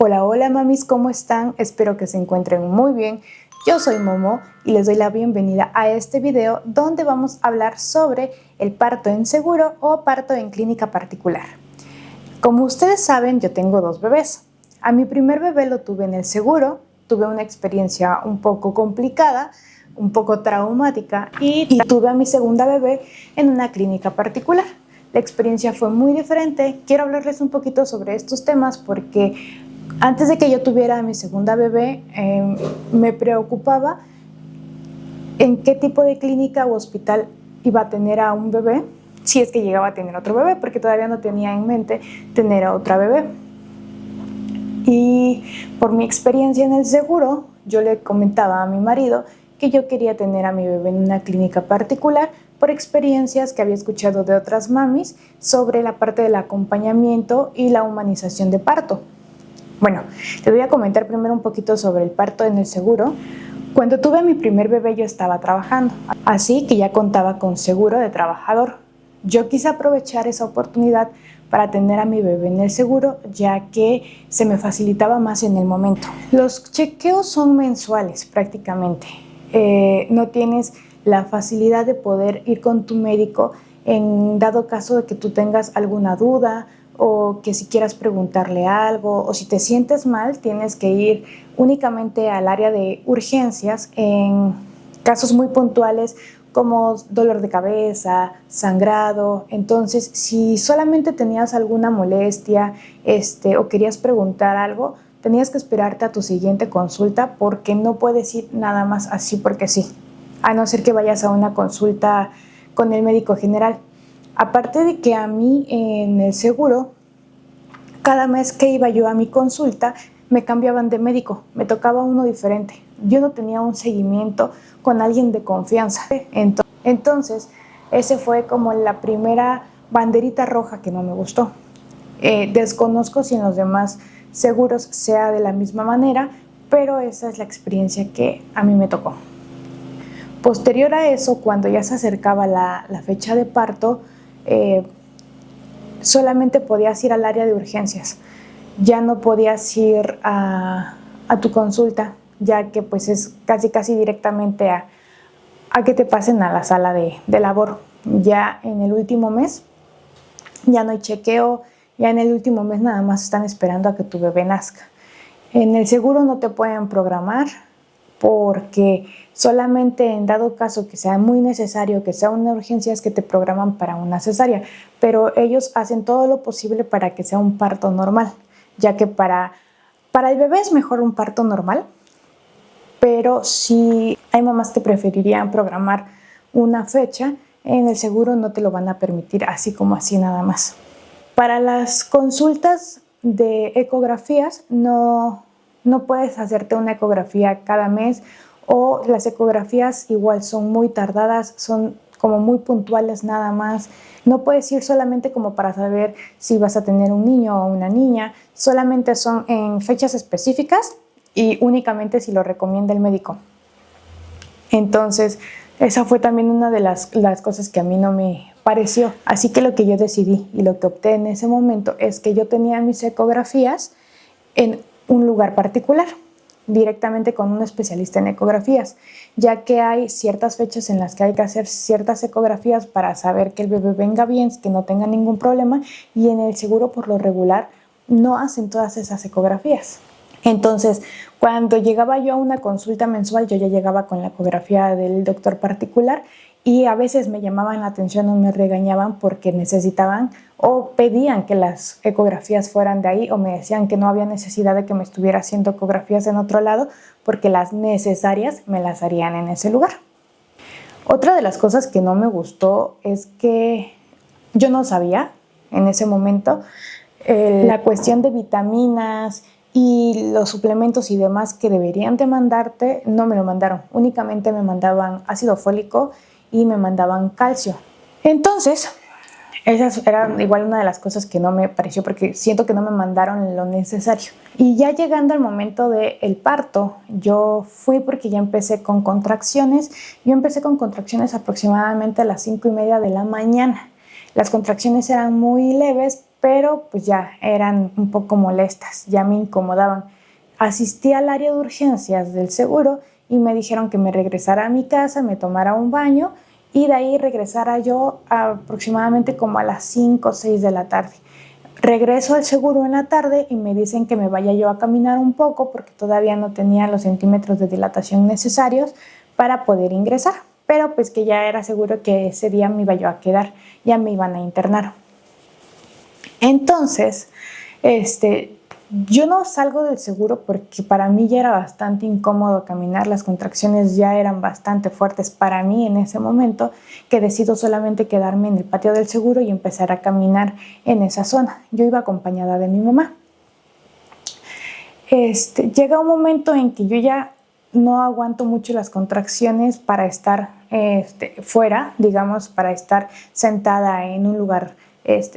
Hola, hola mamis, ¿cómo están? Espero que se encuentren muy bien. Yo soy Momo y les doy la bienvenida a este video donde vamos a hablar sobre el parto en seguro o parto en clínica particular. Como ustedes saben, yo tengo dos bebés. A mi primer bebé lo tuve en el seguro, tuve una experiencia un poco complicada, un poco traumática y tuve a mi segunda bebé en una clínica particular. La experiencia fue muy diferente. Quiero hablarles un poquito sobre estos temas porque antes de que yo tuviera a mi segunda bebé, me preocupaba en qué tipo de clínica u hospital iba a tener a un bebé, si es que llegaba a tener otro bebé, porque todavía no tenía en mente tener a otra bebé. Y por mi experiencia en el seguro, yo le comentaba a mi marido que yo quería tener a mi bebé en una clínica particular por experiencias que había escuchado de otras mamis sobre la parte del acompañamiento y la humanización de parto. Bueno, les voy a comentar primero un poquito sobre el parto en el seguro. Cuando tuve a mi primer bebé yo estaba trabajando, así que ya contaba con seguro de trabajador. Yo quise aprovechar esa oportunidad para tener a mi bebé en el seguro, ya que se me facilitaba más en el momento. Los chequeos son mensuales prácticamente. No tienes la facilidad de poder ir con tu médico en dado caso de que tú tengas alguna duda o que si quieras preguntarle algo o si te sientes mal, tienes que ir únicamente al área de urgencias en casos muy puntuales como dolor de cabeza, sangrado. Entonces, si solamente tenías alguna molestia o querías preguntar algo, tenías que esperarte a tu siguiente consulta porque no puedes ir nada más así porque sí, a no ser que vayas a una consulta con el médico general. Aparte de que a mí en el seguro, cada mes que iba yo a mi consulta, me cambiaban de médico, me tocaba uno diferente. Yo no tenía un seguimiento con alguien de confianza. Entonces, ese fue como la primera banderita roja que no me gustó. Desconozco si en los demás seguros sea de la misma manera, pero esa es la experiencia que a mí me tocó. Posterior a eso, cuando ya se acercaba la fecha de parto, solamente podías ir al área de urgencias. Ya no podías ir a tu consulta, ya que pues es casi directamente a que te pasen a la sala de labor. Ya en el último mes, ya no hay chequeo, ya en el último mes nada más están esperando a que tu bebé nazca. En el seguro no te pueden programar porque solamente en dado caso que sea muy necesario, que sea una urgencia, es que te programan para una cesárea, pero ellos hacen todo lo posible para que sea un parto normal, ya que para el bebé es mejor un parto normal, pero si hay mamás que preferirían programar una fecha, en el seguro no te lo van a permitir así como así nada más. Para las consultas de ecografías no puedes hacerte una ecografía cada mes, o las ecografías igual son muy tardadas, son como muy puntuales nada más. No puedes ir solamente como para saber si vas a tener un niño o una niña, solamente son en fechas específicas y únicamente si lo recomienda el médico. Entonces, esa fue también una de las cosas que a mí no me pareció. Así que lo que yo decidí y lo que opté en ese momento es que yo tenía mis ecografías en un lugar particular, directamente con un especialista en ecografías, ya que hay ciertas fechas en las que hay que hacer ciertas ecografías para saber que el bebé venga bien, que no tenga ningún problema, y en el seguro por lo regular no hacen todas esas ecografías. Entonces, cuando llegaba yo a una consulta mensual, yo ya llegaba con la ecografía del doctor particular y a veces me llamaban la atención o me regañaban porque necesitaban o pedían que las ecografías fueran de ahí, o me decían que no había necesidad de que me estuviera haciendo ecografías en otro lado porque las necesarias me las harían en ese lugar. Otra de las cosas que no me gustó es que yo no sabía en ese momento la cuestión de vitaminas y los suplementos y demás que deberían de mandarte, no me lo mandaron. Únicamente me mandaban ácido fólico y me mandaban calcio. Entonces, esa era igual una de las cosas que no me pareció, porque siento que no me mandaron lo necesario. Y ya llegando al momento del parto, yo fui porque ya empecé con contracciones. Yo empecé con contracciones aproximadamente a las 5:30 de la mañana. Las contracciones eran muy leves, pero pues ya eran un poco molestas, ya me incomodaban. Asistí al área de urgencias del seguro y me dijeron que me regresara a mi casa, me tomara un baño y de ahí regresara yo aproximadamente como a las 5 o 6 de la tarde. Regreso al seguro en la tarde y me dicen que me vaya yo a caminar un poco porque todavía no tenía los centímetros de dilatación necesarios para poder ingresar, pero pues que ya era seguro que ese día me iba yo a quedar, ya me iban a internar. Entonces, yo no salgo del seguro porque para mí ya era bastante incómodo caminar, las contracciones ya eran bastante fuertes para mí en ese momento, que decido solamente quedarme en el patio del seguro y empezar a caminar en esa zona. Yo iba acompañada de mi mamá. Llega un momento en que yo ya no aguanto mucho las contracciones para estar fuera, digamos, para estar sentada en un lugar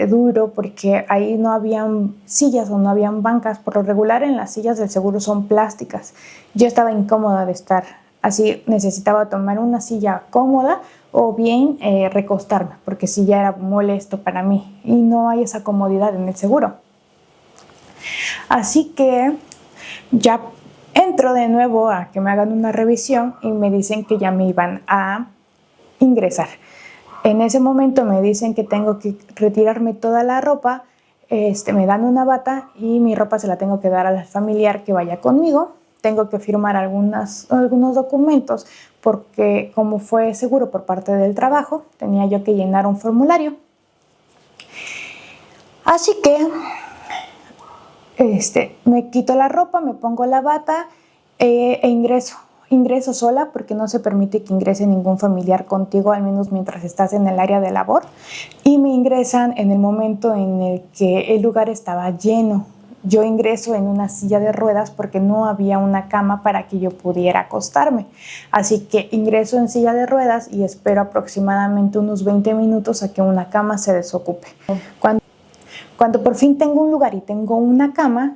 duro, porque ahí no habían sillas o no habían bancas. Por lo regular en las sillas del seguro son plásticas. Yo estaba incómoda de estar así, necesitaba tomar una silla cómoda o bien recostarme, porque sí ya era molesto para mí y no hay esa comodidad en el seguro. Así que ya entro de nuevo a que me hagan una revisión y me dicen que ya me iban a ingresar. En ese momento me dicen que tengo que retirarme toda la ropa, me dan una bata y mi ropa se la tengo que dar al familiar que vaya conmigo. Tengo que firmar algunos documentos porque como fue seguro por parte del trabajo, tenía yo que llenar un formulario. Así que me quito la ropa, me pongo la bata e ingreso sola porque no se permite que ingrese ningún familiar contigo, al menos mientras estás en el área de labor. Y me ingresan en el momento en el que el lugar estaba lleno. Yo ingreso en una silla de ruedas porque no había una cama para que yo pudiera acostarme. Así que ingreso en silla de ruedas y espero aproximadamente unos 20 minutos a que una cama se desocupe. Cuando por fin tengo un lugar y tengo una cama,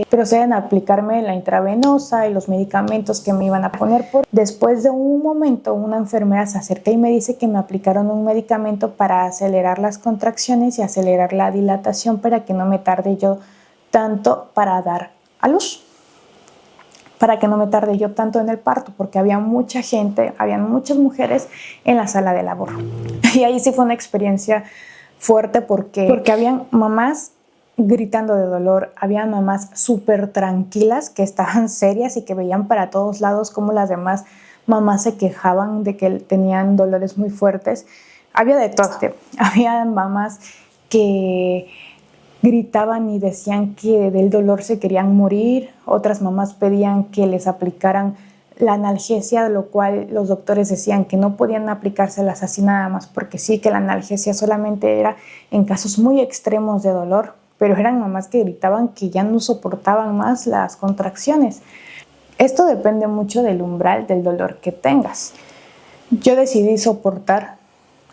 proceden a aplicarme la intravenosa y los medicamentos que me iban a poner. Después de un momento, una enfermera se acerca y me dice que me aplicaron un medicamento para acelerar las contracciones y acelerar la dilatación para que no me tarde yo tanto para dar a luz, para que no me tarde yo tanto en el parto, porque había mucha gente, habían muchas mujeres en la sala de labor. Y ahí sí fue una experiencia fuerte porque habían mamás gritando de dolor, habían mamás súper tranquilas que estaban serias y que veían para todos lados cómo las demás mamás se quejaban de que tenían dolores muy fuertes. Había de todo. Había mamás que gritaban y decían que del dolor se querían morir, otras mamás pedían que les aplicaran la analgesia, lo cual los doctores decían que no podían aplicárselas así nada más porque sí, que la analgesia solamente era en casos muy extremos de dolor, pero eran mamás que gritaban que ya no soportaban más las contracciones. Esto depende mucho del umbral del dolor que tengas. Yo decidí soportar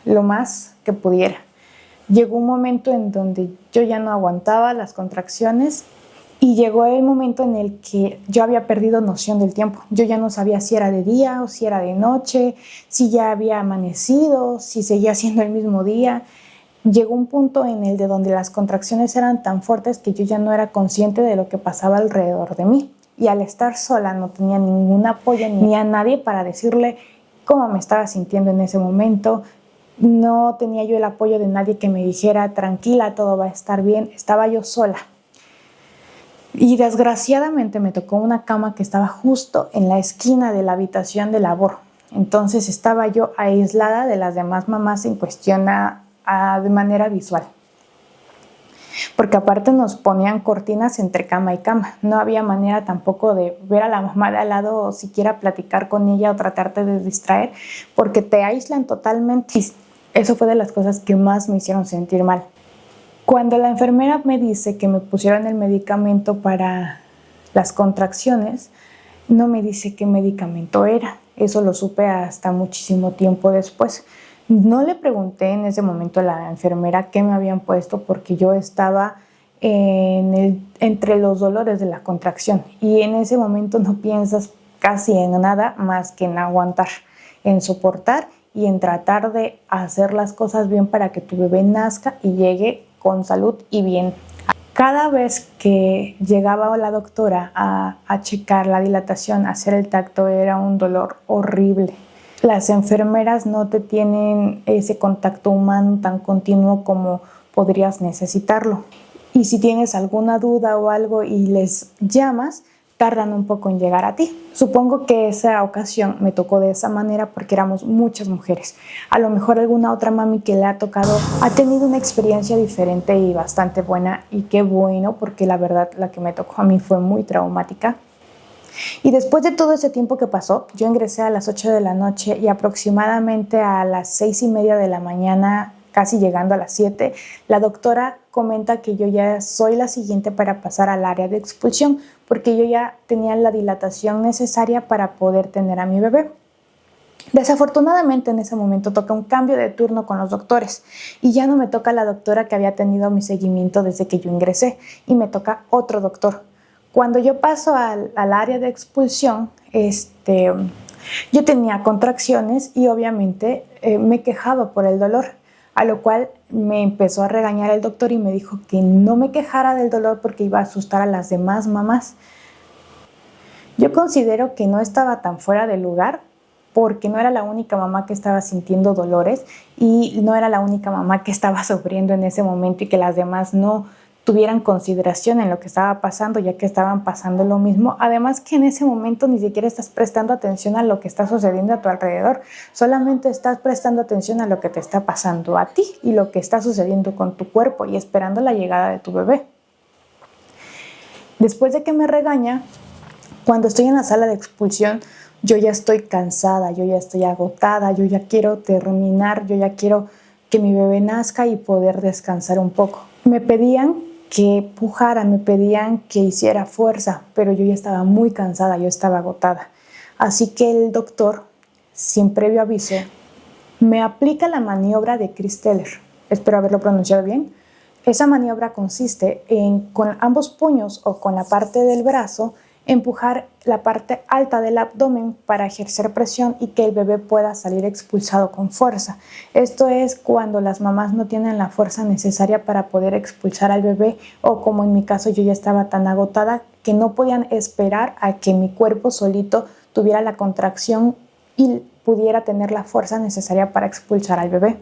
lo más que pudiera. Llegó un momento en donde yo ya no aguantaba las contracciones y llegó el momento en el que yo había perdido noción del tiempo. Yo ya no sabía si era de día o si era de noche, si ya había amanecido, si seguía siendo el mismo día. Llegó un punto en el de donde las contracciones eran tan fuertes que yo ya no era consciente de lo que pasaba alrededor de mí. Y al estar sola no tenía ningún apoyo ni a nadie para decirle cómo me estaba sintiendo en ese momento. No tenía yo el apoyo de nadie que me dijera, tranquila, todo va a estar bien. Estaba yo sola. Y desgraciadamente me tocó una cama que estaba justo en la esquina de la habitación de labor. Entonces estaba yo aislada de las demás mamás en cuestión de manera visual. Porque aparte nos ponían cortinas entre cama y cama. No había manera tampoco de ver a la mamá de al lado o siquiera platicar con ella o tratarte de distraer porque te aíslan totalmente. Y eso fue de las cosas que más me hicieron sentir mal. Cuando la enfermera me dice que me pusieron el medicamento para las contracciones, no me dice qué medicamento era. Eso lo supe hasta muchísimo tiempo después. No le pregunté en ese momento a la enfermera qué me habían puesto porque yo estaba entre los dolores de la contracción y en ese momento no piensas casi en nada más que en aguantar, en soportar y en tratar de hacer las cosas bien para que tu bebé nazca y llegue con salud y bien. Cada vez que llegaba la doctora a checar la dilatación, a hacer el tacto, era un dolor horrible. Las enfermeras no te tienen ese contacto humano tan continuo como podrías necesitarlo. Y si tienes alguna duda o algo y les llamas, tardan un poco en llegar a ti. Supongo que esa ocasión me tocó de esa manera porque éramos muchas mujeres. A lo mejor alguna otra mami que le ha tocado ha tenido una experiencia diferente y bastante buena, y qué bueno, porque la verdad la que me tocó a mí fue muy traumática. Y después de todo ese tiempo que pasó, yo ingresé a las 8 de la noche y aproximadamente a las 6:30 de la mañana, casi llegando a las 7, la doctora comenta que yo ya soy la siguiente para pasar al área de expulsión, porque yo ya tenía la dilatación necesaria para poder tener a mi bebé. Desafortunadamente en ese momento toca un cambio de turno con los doctores y ya no me toca la doctora que había tenido mi seguimiento desde que yo ingresé, y me toca otro doctor. Cuando yo paso al área de expulsión, yo tenía contracciones y obviamente me quejaba por el dolor, a lo cual me empezó a regañar el doctor y me dijo que no me quejara del dolor porque iba a asustar a las demás mamás. Yo considero que no estaba tan fuera de lugar, porque no era la única mamá que estaba sintiendo dolores y no era la única mamá que estaba sufriendo en ese momento, y que las demás no tuvieran consideración en lo que estaba pasando, ya que estaban pasando lo mismo. Además que en ese momento ni siquiera estás prestando atención a lo que está sucediendo a tu alrededor, solamente estás prestando atención a lo que te está pasando a ti y lo que está sucediendo con tu cuerpo y esperando la llegada de tu bebé. Después de que me regaña, cuando estoy en la sala de expulsión, yo ya estoy cansada, yo ya estoy agotada, yo ya quiero terminar, yo ya quiero que mi bebé nazca y poder descansar un poco. Me pedían que pujara, me pedían que hiciera fuerza, pero yo ya estaba muy cansada, yo estaba agotada. Así que el doctor, sin previo aviso, me aplica la maniobra de Chris Teller. Espero haberlo pronunciado bien. Esa maniobra consiste en, con ambos puños o con la parte del brazo, empujar la parte alta del abdomen para ejercer presión y que el bebé pueda salir expulsado con fuerza. Esto es cuando las mamás no tienen la fuerza necesaria para poder expulsar al bebé, o como en mi caso yo ya estaba tan agotada que no podían esperar a que mi cuerpo solito tuviera la contracción y pudiera tener la fuerza necesaria para expulsar al bebé.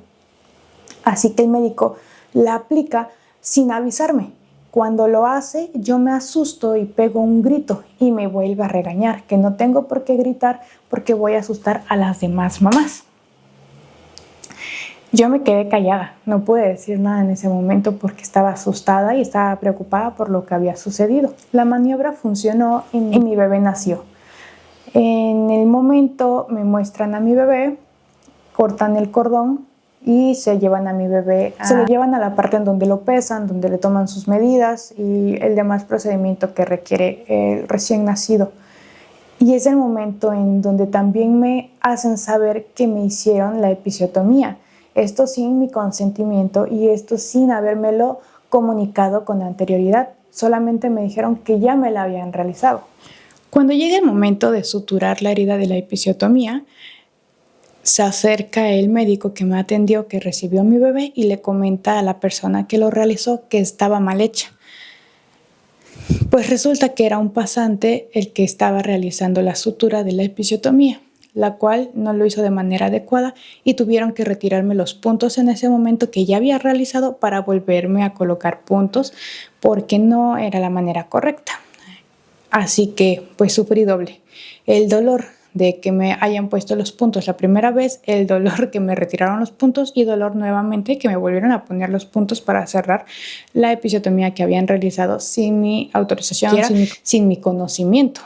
Así que el médico la aplica sin avisarme. Cuando lo hace, yo me asusto y pego un grito y me vuelve a regañar, que no tengo por qué gritar porque voy a asustar a las demás mamás. Yo me quedé callada, no pude decir nada en ese momento porque estaba asustada y estaba preocupada por lo que había sucedido. La maniobra funcionó y mi bebé nació. En el momento me muestran a mi bebé, cortan el cordón y se llevan a mi bebé, se lo llevan a la parte en donde lo pesan, donde le toman sus medidas y el demás procedimiento que requiere el recién nacido. Y es el momento en donde también me hacen saber que me hicieron la episiotomía. Esto sin mi consentimiento y esto sin habérmelo comunicado con anterioridad. Solamente me dijeron que ya me la habían realizado. Cuando llega el momento de suturar la herida de la episiotomía, se acerca el médico que me atendió, que recibió a mi bebé, y le comenta a la persona que lo realizó que estaba mal hecha. Pues resulta que era un pasante el que estaba realizando la sutura de la episiotomía, la cual no lo hizo de manera adecuada y tuvieron que retirarme los puntos en ese momento que ya había realizado para volverme a colocar puntos porque no era la manera correcta. Así que pues sufrí doble. El dolor de que me hayan puesto los puntos la primera vez, el dolor que me retiraron los puntos y dolor nuevamente que me volvieron a poner los puntos para cerrar la episiotomía que habían realizado sin mi autorización, sin mi conocimiento.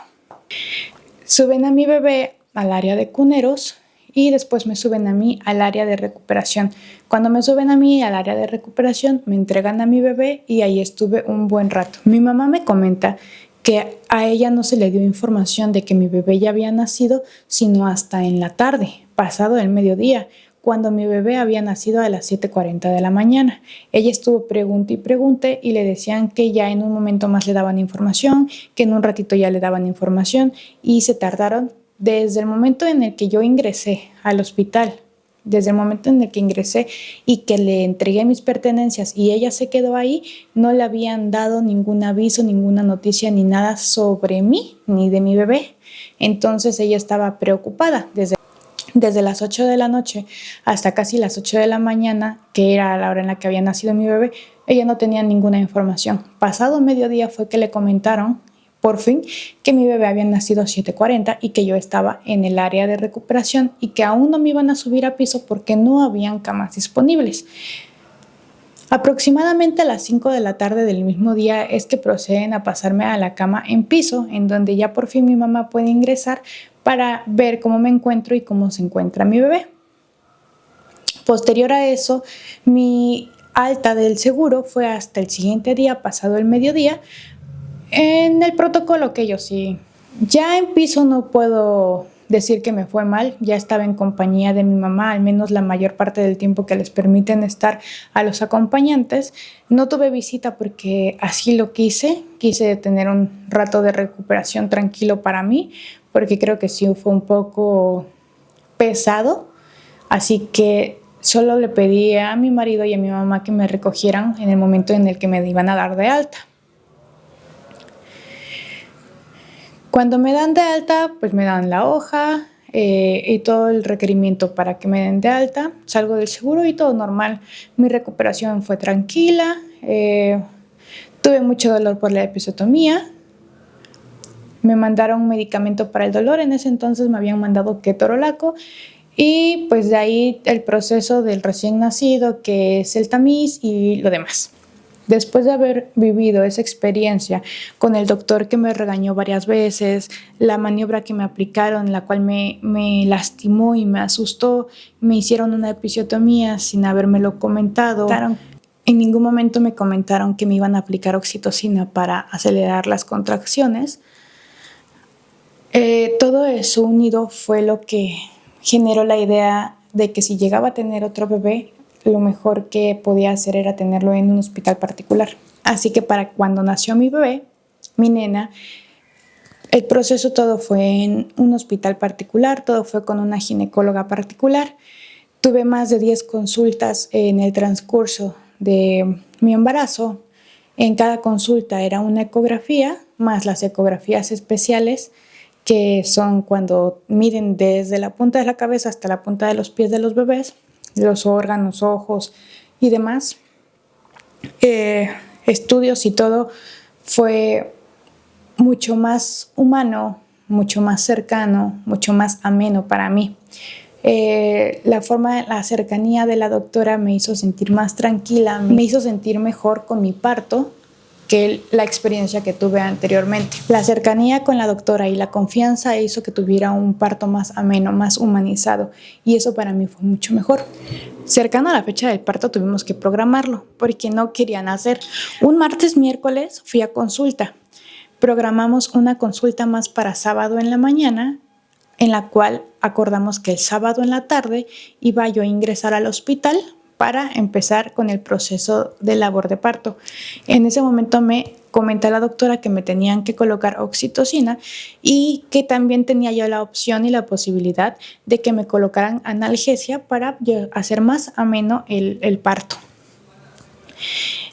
Suben a mi bebé al área de cuneros y después me suben a mí al área de recuperación. Cuando me suben a mí al área de recuperación, me entregan a mi bebé y ahí estuve un buen rato. Mi mamá me comenta que a ella no se le dio información de que mi bebé ya había nacido, sino hasta en la tarde, pasado el mediodía, cuando mi bebé había nacido a las 7:40 de la mañana. Ella estuvo pregunte y pregunte y le decían que ya en un momento más le daban información, que en un ratito ya le daban información, y se tardaron desde el momento en el que yo ingresé al hospital Desde el momento en el que ingresé y que le entregué mis pertenencias y ella se quedó ahí, no le habían dado ningún aviso, ninguna noticia ni nada sobre mí ni de mi bebé. Entonces ella estaba preocupada desde las 8 de la noche hasta casi las 8 de la mañana, que era la hora en la que había nacido mi bebé. Ella no tenía ninguna información. Pasado mediodía fue que le comentaron por fin que mi bebé había nacido a 7:40 y que yo estaba en el área de recuperación y que aún no me iban a subir a piso porque no habían camas disponibles. Aproximadamente a las 5 de la tarde del mismo día es que proceden a pasarme a la cama en piso, en donde ya por fin mi mamá puede ingresar para ver cómo me encuentro y cómo se encuentra mi bebé. Posterior a eso, mi alta del seguro fue hasta el siguiente día, pasado el mediodía, en el protocolo que yo sí. Ya en piso no puedo decir que me fue mal, ya estaba en compañía de mi mamá, al menos la mayor parte del tiempo que les permiten estar a los acompañantes. No tuve visita porque así lo quise tener un rato de recuperación tranquilo para mí, porque creo que sí fue un poco pesado, así que solo le pedí a mi marido y a mi mamá que me recogieran en el momento en el que me iban a dar de alta. Cuando me dan de alta, pues me dan la hoja y todo el requerimiento para que me den de alta. Salgo del seguro y todo normal. Mi recuperación fue tranquila. Tuve mucho dolor por la episiotomía. Me mandaron un medicamento para el dolor. En ese entonces me habían mandado ketorolaco. Y pues de ahí el proceso del recién nacido, que es el tamiz y lo demás. Después de haber vivido esa experiencia con el doctor que me regañó varias veces, la maniobra que me aplicaron, la cual me lastimó y me asustó, me hicieron una episiotomía sin habérmelo comentado. En ningún momento me comentaron que me iban a aplicar oxitocina para acelerar las contracciones. Todo eso unido fue lo que generó la idea de que si llegaba a tener otro bebé, lo mejor que podía hacer era tenerlo en un hospital particular. Así que para cuando nació mi bebé, mi nena, el proceso todo fue en un hospital particular, todo fue con una ginecóloga particular. Tuve más de 10 consultas en el transcurso de mi embarazo. En cada consulta era una ecografía, más las ecografías especiales, que son cuando miden desde la punta de la cabeza hasta la punta de los pies de los bebés, los órganos, ojos y demás. Estudios y todo fue mucho más humano, mucho más cercano, mucho más ameno para mí. La cercanía de la doctora me hizo sentir más tranquila, me hizo sentir mejor con mi parto que la experiencia que tuve anteriormente. La cercanía con la doctora y la confianza hizo que tuviera un parto más ameno, más humanizado, y eso para mí fue mucho mejor. Cercano a la fecha del parto tuvimos que programarlo porque no querían hacer. Un miércoles fui a consulta. Programamos una consulta más para sábado en la mañana, en la cual acordamos que el sábado en la tarde iba yo a ingresar al hospital para empezar con el proceso de labor de parto. En ese momento me comenté a la doctora que me tenían que colocar oxitocina y que también tenía yo la opción y la posibilidad de que me colocaran analgesia para hacer más ameno el parto.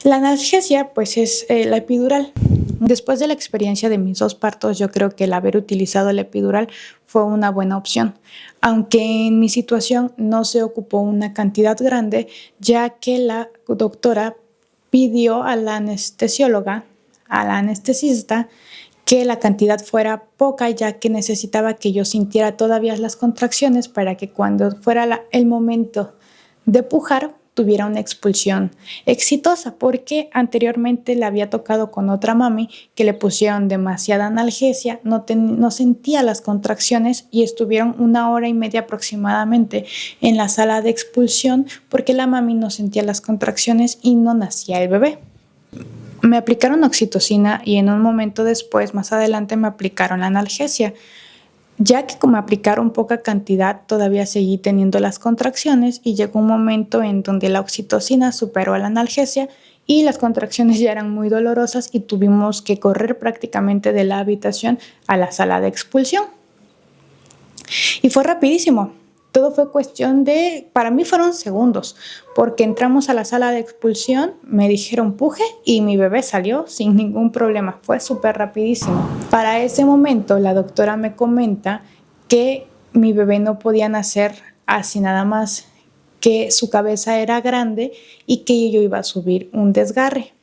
La analgesia pues es la epidural. Después de la experiencia de mis 2 partos, yo creo que el haber utilizado la epidural fue una buena opción, aunque en mi situación no se ocupó una cantidad grande, ya que la doctora pidió a la anestesióloga, a la anestesista, que la cantidad fuera poca, ya que necesitaba que yo sintiera todavía las contracciones para que cuando fuera el momento de pujar, tuviera una expulsión exitosa, porque anteriormente le había tocado con otra mami que le pusieron demasiada analgesia, no sentía las contracciones y estuvieron 1 hora y media aproximadamente en la sala de expulsión porque la mami no sentía las contracciones y no nacía el bebé. Me aplicaron oxitocina y en un momento después, más adelante, me aplicaron la analgesia. Ya que como me aplicaron poca cantidad, todavía seguí teniendo las contracciones y llegó un momento en donde la oxitocina superó a la analgesia y las contracciones ya eran muy dolorosas y tuvimos que correr prácticamente de la habitación a la sala de expulsión. Y fue rapidísimo. Todo fue cuestión de, para mí fueron segundos, porque entramos a la sala de expulsión, me dijeron puje y mi bebé salió sin ningún problema. Fue súper rapidísimo. Para ese momento la doctora me comenta que mi bebé no podía nacer así nada más, que su cabeza era grande y que yo iba a subir un desgarre.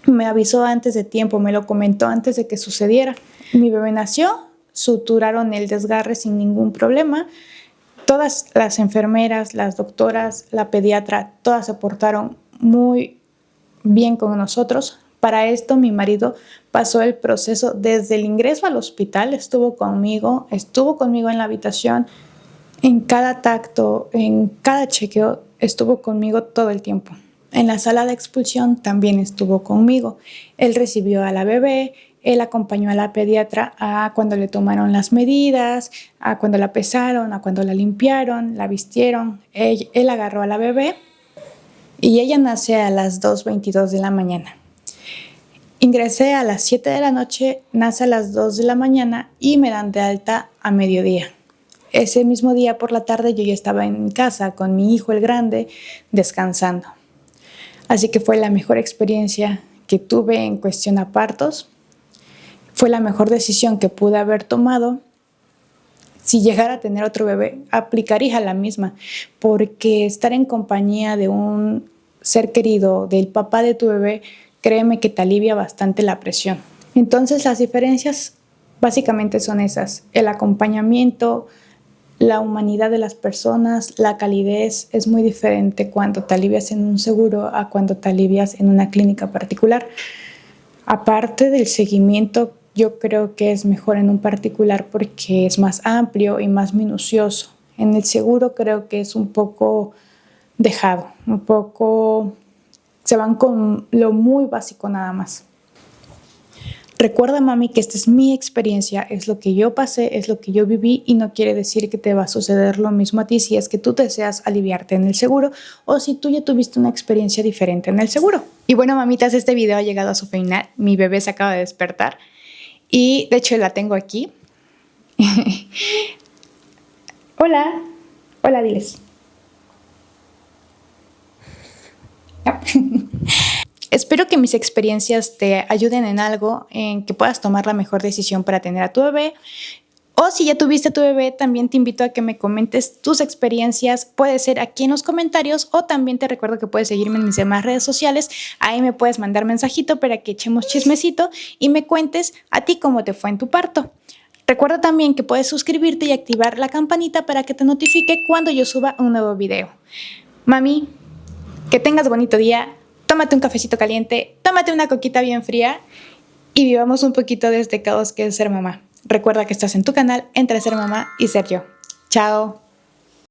Me avisó antes de tiempo, me lo comentó antes de que sucediera. Mi bebé nació, suturaron el desgarre sin ningún problema. Todas las enfermeras, las doctoras, la pediatra, todas se portaron muy bien con nosotros. Para esto mi marido pasó el proceso desde el ingreso al hospital, estuvo conmigo en la habitación, en cada tacto, en cada chequeo, estuvo conmigo todo el tiempo. En la sala de expulsión también estuvo conmigo. Él recibió a la bebé, él acompañó a la pediatra a cuando le tomaron las medidas, a cuando la pesaron, a cuando la limpiaron, la vistieron. Él agarró a la bebé y ella nace a las 2:22 de la mañana. Ingresé a las 7 de la noche, nace a las 2 de la mañana y me dan de alta a mediodía. Ese mismo día por la tarde yo ya estaba en casa con mi hijo el grande descansando. Así que fue la mejor experiencia que tuve en cuestión a partos. Fue la mejor decisión que pude haber tomado. Si llegara a tener otro bebé, aplicaría la misma, porque estar en compañía de un ser querido, del papá de tu bebé, créeme que te alivia bastante la presión. Entonces las diferencias básicamente son esas: el acompañamiento, la humanidad de las personas, la calidez. Es muy diferente cuando te alivias en un seguro a cuando te alivias en una clínica particular. Aparte del seguimiento, yo creo que es mejor en un particular porque es más amplio y más minucioso. En el seguro creo que es un poco dejado, se van con lo muy básico nada más. Recuerda, mami, que esta es mi experiencia, es lo que yo pasé, es lo que yo viví y no quiere decir que te va a suceder lo mismo a ti si es que tú deseas aliviarte en el seguro o si tú ya tuviste una experiencia diferente en el seguro. Y bueno, mamitas, este video ha llegado a su final. Mi bebé se acaba de despertar y de hecho la tengo aquí. Hola, hola, diles. Espero que mis experiencias te ayuden en algo, en que puedas tomar la mejor decisión para tener a tu bebé. O si ya tuviste a tu bebé, también te invito a que me comentes tus experiencias. Puede ser aquí en los comentarios o también te recuerdo que puedes seguirme en mis demás redes sociales. Ahí me puedes mandar mensajito para que echemos chismecito y me cuentes a ti cómo te fue en tu parto. Recuerda también que puedes suscribirte y activar la campanita para que te notifique cuando yo suba un nuevo video. Mami, que tengas bonito día. Tómate un cafecito caliente, tómate una coquita bien fría y vivamos un poquito de este caos que es ser mamá. Recuerda que estás en tu canal entre ser mamá y ser yo. Chao.